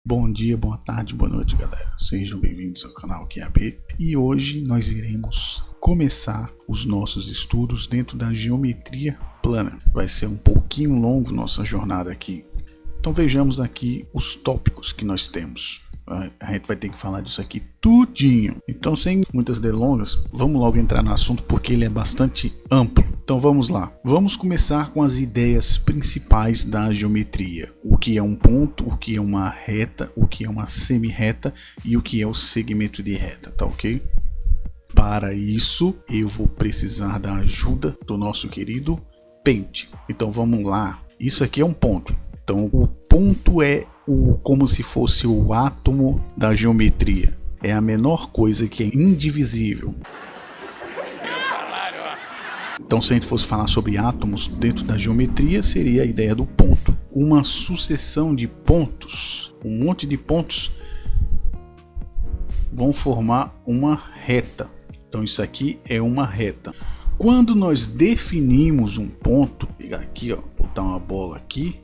Bom dia, boa tarde, boa noite, galera. Sejam bem-vindos ao canal QAB. E hoje nós iremos começar os nossos estudos dentro da geometria plana. Vai ser um pouquinho longo nossa jornada aqui. Então vejamos aqui os tópicos que nós temos. A gente vai ter que falar disso aqui tudinho. Então, sem muitas delongas, vamos logo entrar no assunto porque ele é bastante amplo. Então vamos lá. Vamos começar com as ideias principais da geometria. O que é um ponto, o que é uma reta, o que é uma semi-reta e o que é o segmento de reta, tá ok? Para isso, eu vou precisar da ajuda do nosso querido Paint. Então vamos lá. Isso aqui é um ponto. Então o ponto é como se fosse o átomo da geometria. É a menor coisa, que é indivisível. Então, se a gente fosse falar sobre átomos dentro da geometria, seria a ideia do ponto. Uma sucessão de pontos, um monte de pontos, vão formar uma reta. Então, isso aqui é uma reta. Quando nós definimos um ponto, vou pegar aqui, ó, botar uma bola aqui,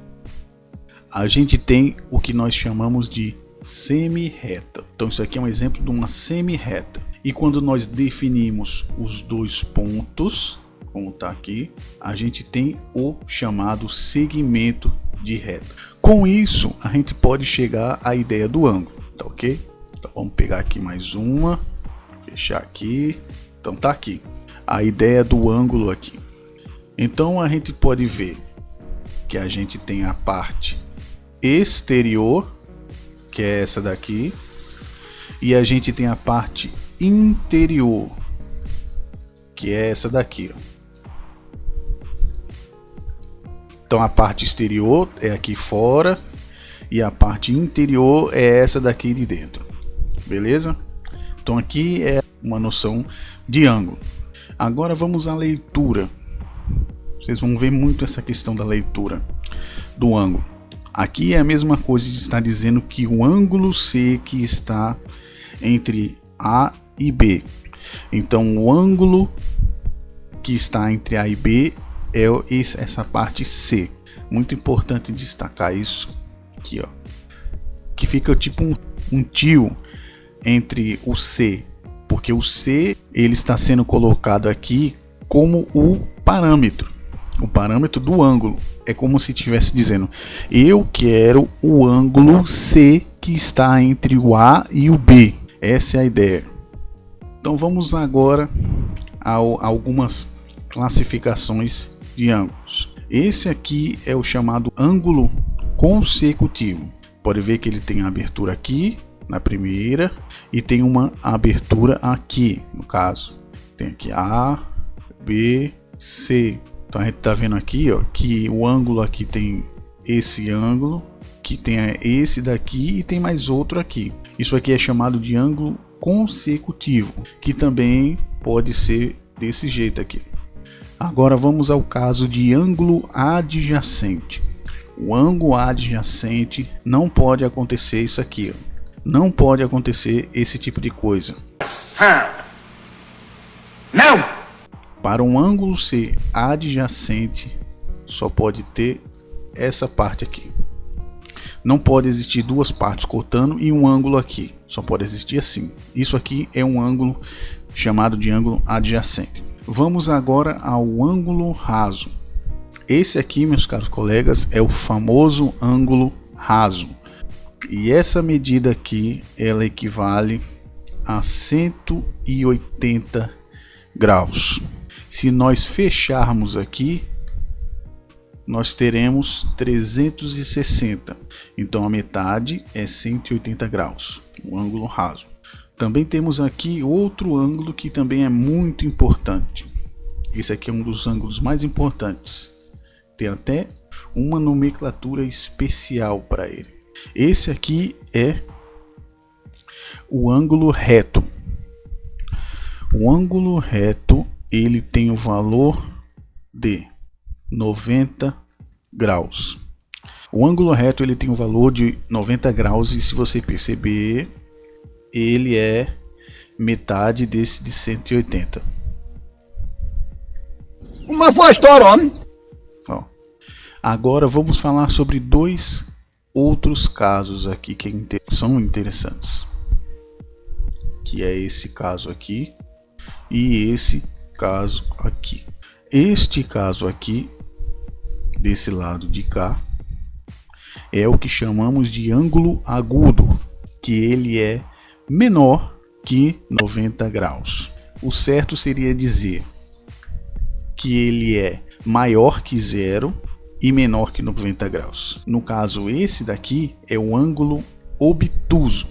a gente tem o que nós chamamos de semi-reta. Então isso aqui é um exemplo de uma semi-reta. E quando nós definimos os dois pontos, como está aqui, a gente tem o chamado segmento de reta. Com isso, a gente pode chegar à ideia do ângulo, tá ok? Então vamos pegar aqui mais uma, fechar aqui. Então tá aqui a ideia do ângulo aqui. Então a gente pode ver que a gente tem a parte exterior, que é essa daqui, e a gente tem a parte interior, que é essa daqui, ó. Então a parte exterior é aqui fora e a parte interior é essa daqui de dentro, beleza? Então aqui é uma noção de ângulo. Agora vamos à leitura. Vocês vão ver muito essa questão da leitura do ângulo. Aqui é a mesma coisa de estar dizendo que o ângulo C que está entre A e B. Então o ângulo que está entre A e B é essa parte C. Muito importante destacar isso aqui, ó. Que fica tipo um tio entre o C. Porque o C ele está sendo colocado aqui como o parâmetro do ângulo. É como se estivesse dizendo: eu quero o ângulo C que está entre o A e o B. Essa é a ideia. Então vamos agora a algumas classificações de ângulos. Esse aqui é o chamado ângulo consecutivo. Pode ver que ele tem a abertura aqui na primeira e tem uma abertura aqui, no caso. Tem aqui A, B, C. Então a gente está vendo aqui, ó, que o ângulo aqui tem esse ângulo, que tem esse daqui e tem mais outro aqui. Isso aqui é chamado de ângulo consecutivo, que também pode ser desse jeito aqui. Agora vamos ao caso de ângulo adjacente. O ângulo adjacente não pode acontecer isso aqui, ó. Não pode acontecer esse tipo de coisa. Não! Para um ângulo ser adjacente, só pode ter essa parte aqui. Não pode existir duas partes cortando e um ângulo aqui. Só pode existir assim. Isso aqui é um ângulo chamado de ângulo adjacente. Vamos agora ao ângulo raso. Esse aqui, meus caros colegas, é o famoso ângulo raso. E essa medida aqui, ela equivale a 180 graus. Se nós fecharmos aqui, nós teremos 360. Então a metade é 180 graus, o ângulo raso. Também temos aqui outro ângulo que também é muito importante. Esse aqui é um dos ângulos mais importantes. Tem até uma nomenclatura especial para ele. Esse aqui é o ângulo reto. O ângulo reto ele tem o valor de 90 graus. O ângulo reto ele tem o valor de 90 graus e, se você perceber, ele é metade desse de 180. Uma voz, homem. Ó, agora vamos falar sobre dois outros casos aqui que são interessantes, que é esse caso aqui e esse caso aqui. Este caso aqui, desse lado de cá, é o que chamamos de ângulo agudo, que ele é menor que 90 graus. O certo seria dizer que ele é maior que zero e menor que 90 graus. No caso, esse daqui é o ângulo obtuso.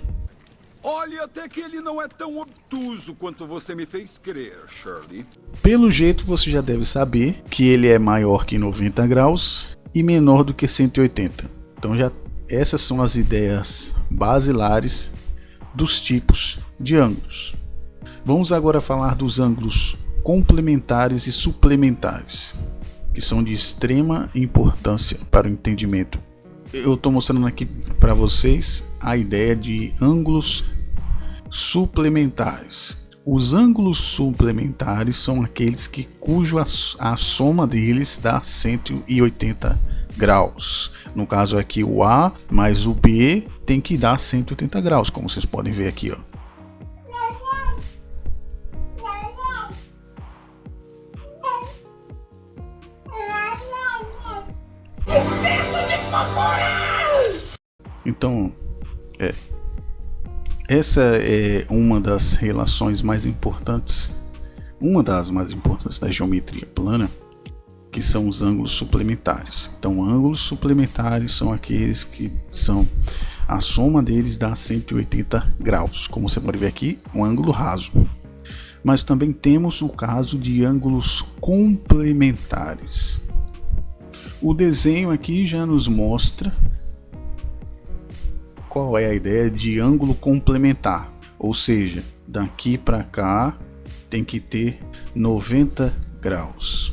Olha, até que ele não é tão obtuso quanto você me fez crer, Shirley. Pelo jeito, você já deve saber que ele é maior que 90 graus e menor do que 180. Então, essas são as ideias basilares dos tipos de ângulos. Vamos agora falar dos ângulos complementares e suplementares, que são de extrema importância para o entendimento. Eu estou mostrando aqui para vocês a ideia de ângulos suplementares. Os ângulos suplementares são aqueles a soma deles dá 180 graus. No caso aqui, o A mais o B tem que dar 180 graus, como vocês podem ver aqui, ó. Então, essa é uma das relações mais importantes, da geometria plana, que são os ângulos suplementares. Então, ângulos suplementares são aqueles que a soma deles dá 180 graus, como você pode ver aqui, um ângulo raso. Mas também temos o caso de ângulos complementares. O desenho aqui já nos mostra qual é a ideia de ângulo complementar, ou seja, daqui para cá tem que ter 90 graus.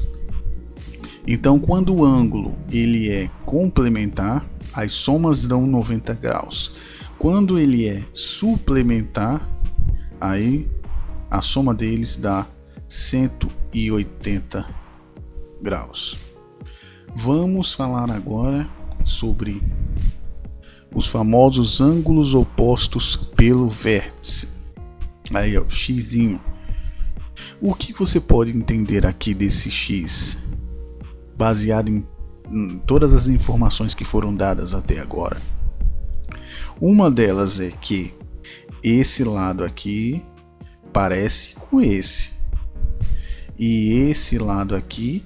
Então, quando o ângulo ele é complementar, as somas dão 90 graus. Quando ele é suplementar, aí a soma deles dá 180 graus. Vamos falar agora sobre os famosos ângulos opostos pelo vértice. Aí, ó, xzinho. O que você pode entender aqui desse x, baseado em todas as informações que foram dadas até agora? Uma delas é que esse lado aqui parece com esse, e esse lado aqui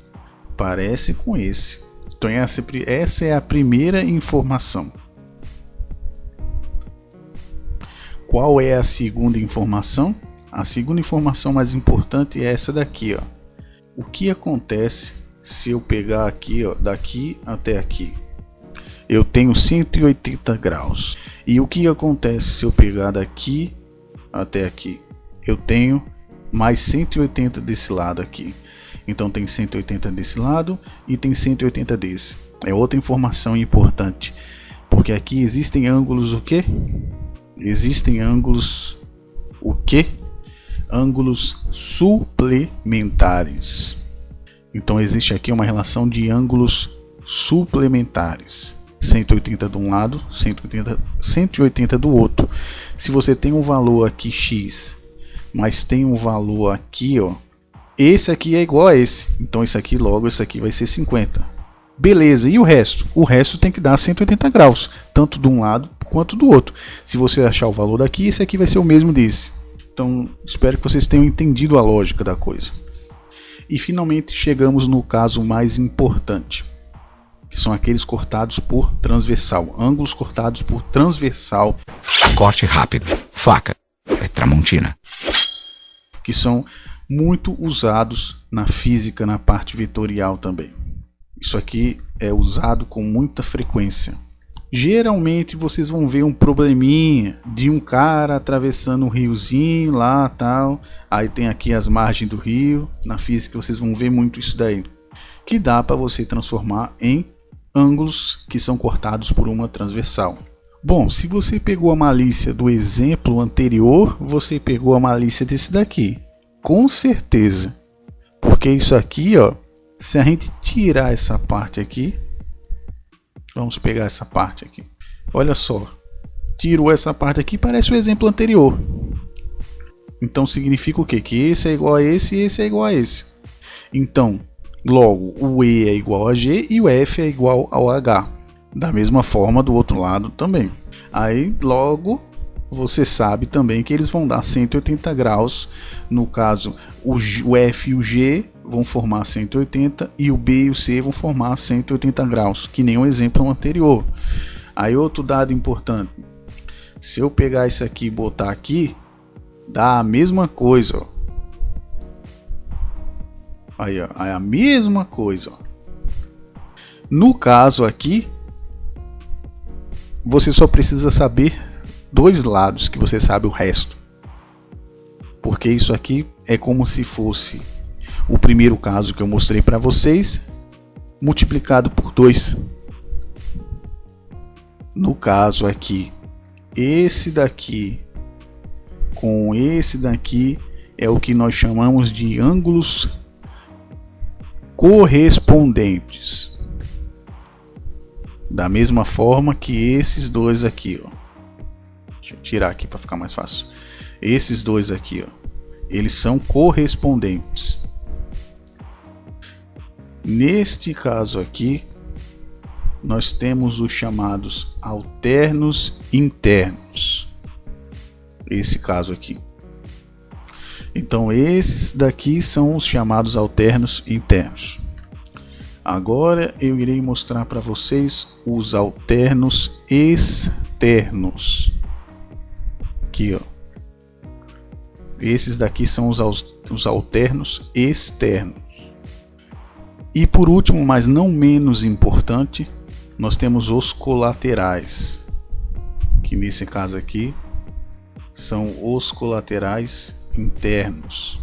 parece com esse. Então essa é a primeira informação. Qual é a segunda informação? A segunda informação mais importante é essa daqui, ó. O que acontece se eu pegar aqui, ó, daqui até aqui? Eu tenho 180 graus. E o que acontece se eu pegar daqui até aqui? Eu tenho mais 180 desse lado aqui. Então tem 180 desse lado e tem 180 desse. É outra informação importante, porque aqui existem ângulos o quê? Existem ângulos o quê? Ângulos suplementares. Então existe aqui uma relação de ângulos suplementares. 180 de um lado, 180 do outro. Se você tem um valor aqui x, mas tem um valor aqui, ó, esse aqui é igual a esse. Então esse aqui logo, esse aqui vai ser 50. Beleza, e o resto? O resto tem que dar 180 graus, tanto de um lado quanto do outro. Se você achar o valor daqui, esse aqui vai ser o mesmo desse. Então espero que vocês tenham entendido a lógica da coisa. E finalmente chegamos no caso mais importante, que são aqueles cortados por transversal, ângulos cortados por transversal. Corte rápido, faca, é Tramontina. Que são muito usados na física, na parte vetorial também. Isso aqui é usado com muita frequência. Geralmente vocês vão ver um probleminha de um cara atravessando um riozinho lá, tal. Aí tem aqui as margens do rio. Na física vocês vão ver muito isso daí, que dá para você transformar em ângulos que são cortados por uma transversal. Bom, se você pegou a malícia do exemplo anterior, você pegou a malícia desse daqui, com certeza. Porque isso aqui, ó, se a gente tirar essa parte aqui, vamos pegar essa parte aqui. Olha só, tirou essa parte aqui, parece o exemplo anterior. Então significa o quê? Que esse é igual a esse e esse é igual a esse. Então, logo, o E é igual a G e o F é igual ao H. Da mesma forma do outro lado também. Aí, logo, você sabe também que eles vão dar 180 graus. No caso, o F e o G vão formar 180 e o B e o C vão formar 180 graus, que nem o exemplo anterior. Aí, outro dado importante. Se eu pegar isso aqui e botar aqui, dá a mesma coisa, ó. Aí, ó, é a mesma coisa, ó. No caso aqui, você só precisa saber dois lados, que você sabe o resto. Porque isso aqui é como se fosse o primeiro caso que eu mostrei para vocês, multiplicado por 2. No caso aqui, esse daqui com esse daqui é o que nós chamamos de ângulos correspondentes. Da mesma forma que esses dois aqui, ó. Deixa eu tirar aqui para ficar mais fácil. Esses dois aqui, ó, eles são correspondentes. Neste caso aqui, nós temos os chamados alternos internos. Esse caso aqui. Então esses daqui são os chamados alternos internos. Agora eu irei mostrar para vocês os alternos externos. Aqui, ó. Esses daqui são os alternos externos. E por último, mas não menos importante, nós temos os colaterais, que nesse caso aqui são os colaterais internos.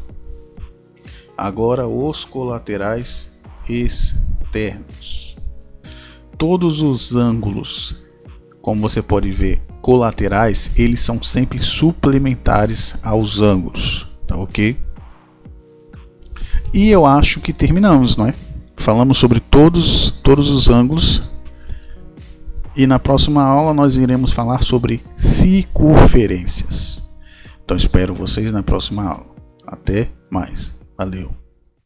Agora os colaterais externos. Todos os ângulos, como você pode ver, colaterais, eles são sempre suplementares aos ângulos, tá ok? E eu acho que terminamos, não é? Falamos sobre todos os ângulos. E na próxima aula nós iremos falar sobre circunferências. Então espero vocês na próxima aula. Até mais. Valeu.